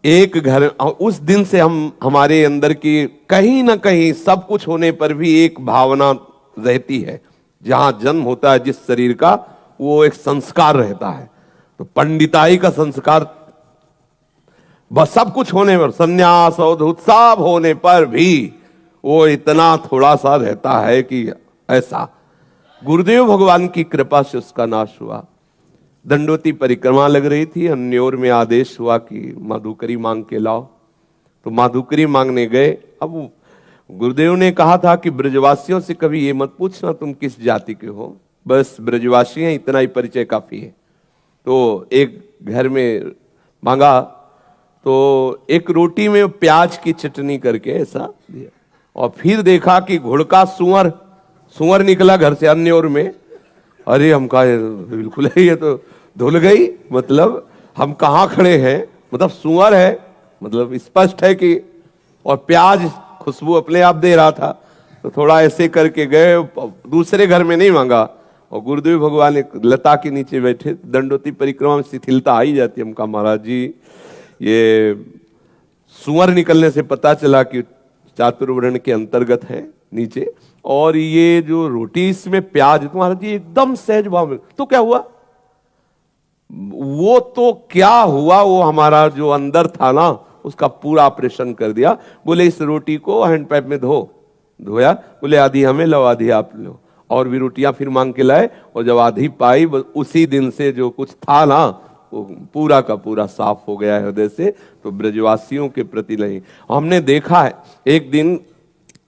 एक घर, उस दिन से हमारे अंदर की कहीं ना कहीं सब कुछ होने पर भी एक भावना रहती है। जहां जन्म होता है जिस शरीर का, वो एक संस्कार रहता है। तो पंडिताई का संस्कार बस सब कुछ होने पर, संन्यास और उत्साह होने पर भी वो इतना थोड़ा सा रहता है कि ऐसा। गुरुदेव भगवान की कृपा से उसका नाश हुआ। दंडोती परिक्रमा लग रही थी, अन्योर में आदेश हुआ कि माधुकरी मांग के लाओ। तो माधुकरी मांगने गए। अब गुरुदेव ने कहा था कि ब्रजवासियों से कभी ये मत पूछना तुम किस जाति के हो, बस ब्रजवासी हैं, इतना ही परिचय काफी है। तो एक घर में मांगा तो एक रोटी में प्याज की चटनी करके ऐसा दिया, और फिर देखा कि घुड़का सुअर निकला घर से अन्योर में। अरे हम कहा बिल्कुल है, ये तो धुल गई, मतलब हम कहाँ खड़े हैं, मतलब सुअर है, मतलब स्पष्ट है कि, और प्याज खुशबू अपने आप दे रहा था। तो थोड़ा ऐसे करके गए, दूसरे घर में नहीं मांगा। और गुरुदेव भगवान एक लता के नीचे बैठे, दंडोती परिक्रमा में शिथिलता आ ही जाती है। हम कहा महाराज जी, ये सुअर निकलने से पता चला कि चातुर्वर्ण के अंतर्गत है नीचे, और ये जो रोटी इसमें प्याज, तो महाराज जी एकदम सहज भाव में। तो क्या हुआ? वो तो क्या हुआ, वो हमारा जो अंदर था ना, उसका पूरा ऑपरेशन कर दिया। बोले इस रोटी को हैंड पाइप में धोया, बोले आधी हमें लो आधी आप लो। और भी रोटियां फिर मांग के लाए, और जब आधी पाई, उसी दिन से जो कुछ था ना, वो पूरा का पूरा साफ हो गया हृदय से। तो ब्रजवासियों के प्रति नहीं। हमने देखा है, एक दिन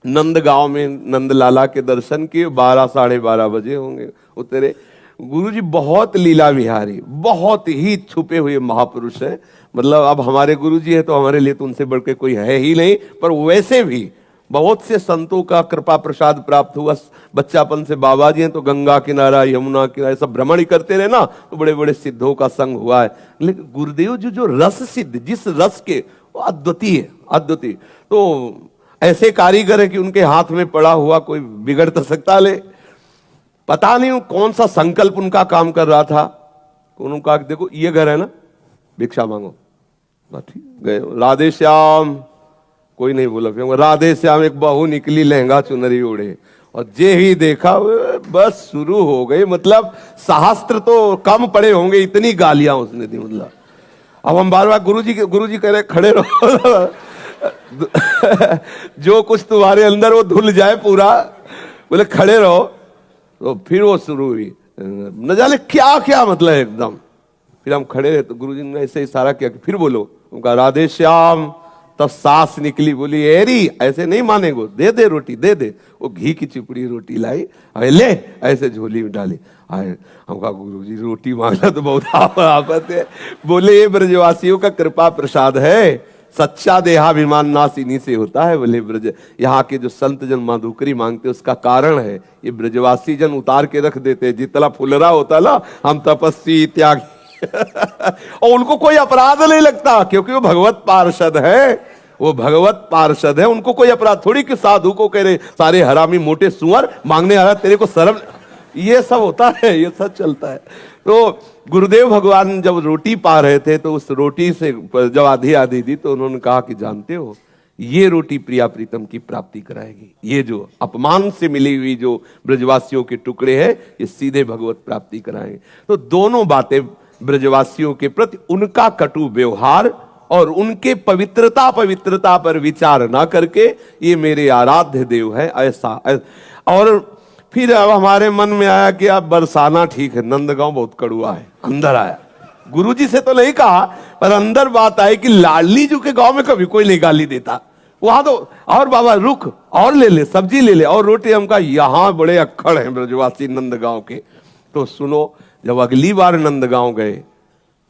नंदगांव में नंदलाला के दर्शन किए, 12 साढ़े 12 बजे होंगे उतरे। गुरुजी बहुत लीला विहारी, बहुत ही छुपे हुए महापुरुष हैं। मतलब अब हमारे गुरुजी है तो हमारे लिए तो उनसे बढ़ के कोई है ही नहीं, पर वैसे भी बहुत से संतों का कृपा प्रसाद प्राप्त हुआ। बच्चापन से बाबा जी हैं तो गंगा किनारा, यमुना किनारा सब भ्रमण ही करते रहे ना, तो बड़े बड़े सिद्धों का संग हुआ है। लेकिन गुरुदेव जी जो रस सिद्ध, जिस रस के, वो अद्वितीय है, अद्वितीय। तो ऐसे कारीगर है कि उनके हाथ में पड़ा हुआ कोई बिगड़ तो सकता ले। पता नहीं कौन सा संकल्प उनका काम कर रहा था। उन्होंने कहा देखो ये घर है ना, भिक्षा मांगो। ठीक गए, राधे श्याम, कोई नहीं बोला। फिर राधे श्याम, एक बहू निकली लहंगा चुनरी ओढ़े, और जे ही देखा बस शुरू हो गई। मतलब शास्त्र तो कम पड़े होंगे, इतनी गालियां उसने दी। मतलब अब हम बार बार गुरुजी कह रहे खड़े रहो जो कुछ तुम्हारे अंदर वो धुल जाए पूरा, बोले खड़े रहो। तो फिर वो शुरू हुई, न जाने क्या क्या, मतलब एकदम। फिर हम खड़े रहे तो गुरुजी ने ऐसे इशारा किया कि फिर बोलो। उनका राधे श्याम, तब सांस निकली, बोली एरी ऐसे नहीं मानेगो, दे दे रोटी दे दे। वो घी की चिपड़ी रोटी लाई, ले ऐसे झोली में डाली। हम कहा गुरुजी रोटी मांगना तो बहुत आफत है। बोले ये ब्रजवासियों का कृपा प्रसाद है, सच्चा देहाभिमान नाश इन्हीं से होता है। बोले ब्रज, यहाँ के जो संत जन माधुकरी मांगते उसका कारण है ये ब्रजवासी जन उतार के रख देते। जितना फुलरा होता ना, हम तपस्वी त्यागी और उनको कोई अपराध नहीं लगता, क्योंकि वो भगवत पार्षद है, वो भगवत पार्षद है। उनको कोई अपराध थोड़ी कि साधु को कह रहे सारे हरामी मोटे सुअर मांगने आ रहा, तेरे को शर्म, ये सब होता है, ये सब चलता है। तो गुरुदेव भगवान जब रोटी पा रहे थे, तो उस रोटी से जब आधी आधी दी, तो उन्होंने कहा कि जानते हो ये रोटी प्रिया प्रीतम की प्राप्ति कराएगी। ये जो अपमान से मिली हुई जो ब्रजवासियों के टुकड़े हैं, ये सीधे भगवत प्राप्ति कराएंगे। तो दोनों बातें ब्रजवासियों के प्रति उनका कटु व्यवहार और उनके पवित्रता पर विचार ना करके, ये मेरे आराध्य देव है ऐसा। और फिर अब हमारे मन में आया कि अब बरसाना ठीक है, नंदगांव बहुत कड़ुआ है। अंदर आया, गुरुजी से तो नहीं कहा, पर अंदर बात आई कि लाडली जी के गांव में कभी कोई नहीं गाली देता। वहां तो और बाबा रुक और ले ले, सब्जी ले ले और रोटी। हम कहा यहाँ बड़े अक्खड़ हैं ब्रजवासी नंदगांव के। तो सुनो, जब अगली बार नंदगांव गए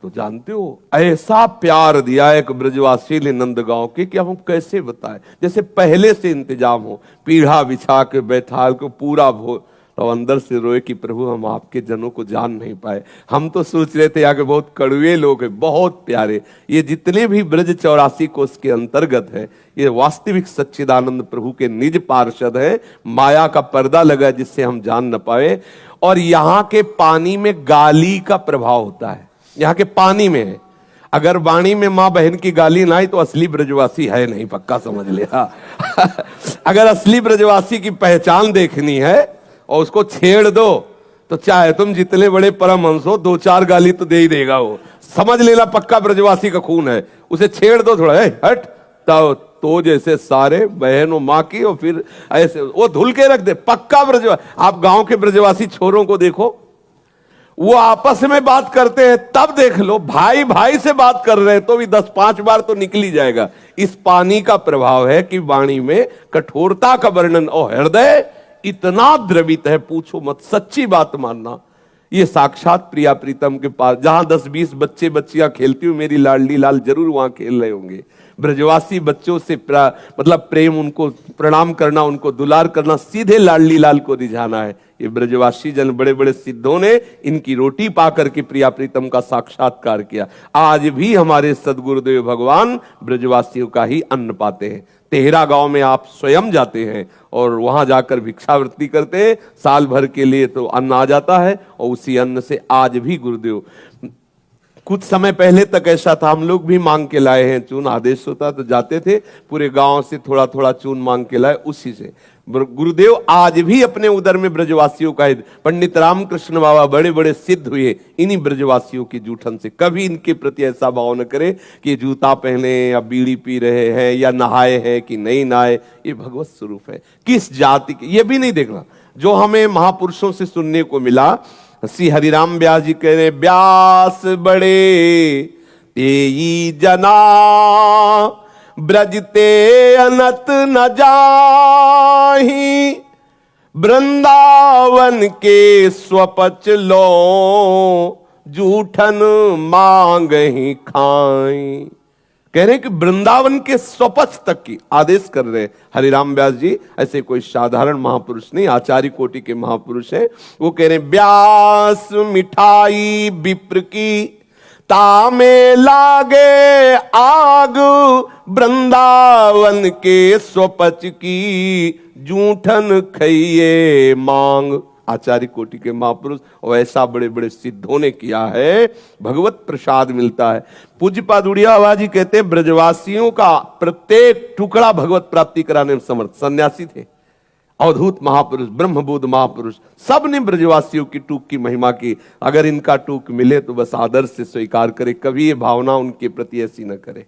तो जानते हो ऐसा प्यार दिया एक ब्रजवासी ने नंदगांव के कि हम कैसे बताएं। जैसे पहले से इंतजाम हो, पीढ़ा बिछा के बैठा के पूरा भोज। तो अंदर से रोए कि प्रभु हम आपके जनों को जान नहीं पाए। हम तो सोच रहे थे आगे बहुत कड़वे लोग हैं, बहुत प्यारे। ये जितने भी ब्रज 84 कोष के अंतर्गत है, ये वास्तविक सच्चिदानंद प्रभु के निज पार्षद है। माया का पर्दा लगा जिससे हम जान न पाए। और यहाँ के पानी में गाली का प्रभाव होता है, यहाँ के पानी में है। अगर वाणी में माँ बहन की गाली ना आई तो असली ब्रजवासी है नहीं, पक्का समझ लिया। अगर असली ब्रजवासी की पहचान देखनी है और उसको छेड़ दो तो चाहे तुम जितने बड़े परमहंस हो, 2-4 गाली तो दे ही देगा वो, समझ लेना पक्का ब्रजवासी का खून है। उसे छेड़ दो थोड़ा, हट तो जैसे सारे बहन और माँ की, और फिर ऐसे वो धुल के रख दे, पक्का ब्रजवासी। आप गांव के ब्रजवासी छोरों को देखो, वो आपस में बात करते हैं तब देख लो, भाई भाई से बात कर रहे हैं तो भी 10-5 बार तो निकल ही जाएगा। इस पानी का प्रभाव है कि वाणी में कठोरता का वर्णन, और हृदय इतना द्रवित है पूछो मत, सच्ची बात मानना। ये साक्षात प्रिया प्रीतम के पास, जहां 10-20 बच्चे बच्चियां खेलती हुई मेरी लाडली लाल जरूर वहां खेल रहे होंगे। ब्रजवासी बच्चों से मतलब प्रेम, उनको प्रणाम करना, उनको दुलार करना, सीधे लाडली लाल को रिझाना है। ये ब्रजवासी जन बड़े बड़े सिद्धों ने इनकी रोटी पा करके प्रिया प्रीतम का साक्षात्कार किया। आज भी हमारे सदगुरुदेव भगवान ब्रजवासियों का ही अन्न पाते हैं। तेहरा गांव में आप स्वयं जाते हैं और वहां जाकर भिक्षावृत्ति करते हैं, साल भर के लिए तो अन्न आ जाता है, और उसी अन्न से आज भी गुरुदेव, कुछ समय पहले तक ऐसा था, हम लोग भी मांग के लाए हैं चून, आदेश होता तो जाते थे, पूरे गांव से थोड़ा थोड़ा चून मांग के लाए, उसी से गुरुदेव आज भी अपने उदर में ब्रजवासियों का हित। पंडित रामकृष्ण बाबा बड़े बड़े सिद्ध हुए इन्हीं ब्रजवासियों की जूठन से। कभी इनके प्रति ऐसा भाव न करे कि जूता पहने या बीड़ी पी रहे हैं या नहाए हैं कि नहीं नहाए, ये भगवत स्वरूप है। किस जाति के ये भी नहीं देखना। जो हमें महापुरुषों से सुनने को मिला, श्री हरिराम व्यास जी कह रहे, व्यास बड़े तेई जना ब्रजते अनत न जाही, वृंदावन के स्वपच लो जूठन मांग ही खाई। कह रहे कि वृंदावन के स्वपच तक की आदेश कर रहे हरिराम व्यास जी। ऐसे कोई साधारण महापुरुष नहीं, आचार्य कोटि के महापुरुष हैं। वो कह रहे व्यास मिठाई विप्र की तामे लागे आग, वृंदावन के स्वपच की जूठन खइए मांग। आचार्य कोटि के महापुरुष और ऐसा बड़े बड़े सिद्धों ने किया है, भगवत प्रसाद मिलता है। पूज्यपाद उड़िया बाबा जी कहते हैं ब्रजवासियों का प्रत्येक टुकड़ा भगवत प्राप्ति कराने में समर्थ। सन्यासी थे, अवधूत महापुरुष, ब्रह्मबोध महापुरुष, सब ने ब्रजवासियों की टूक की महिमा की। अगर इनका टूक मिले तो बस आदर से स्वीकार करे, कभी ये भावना उनके प्रति ऐसी न करे।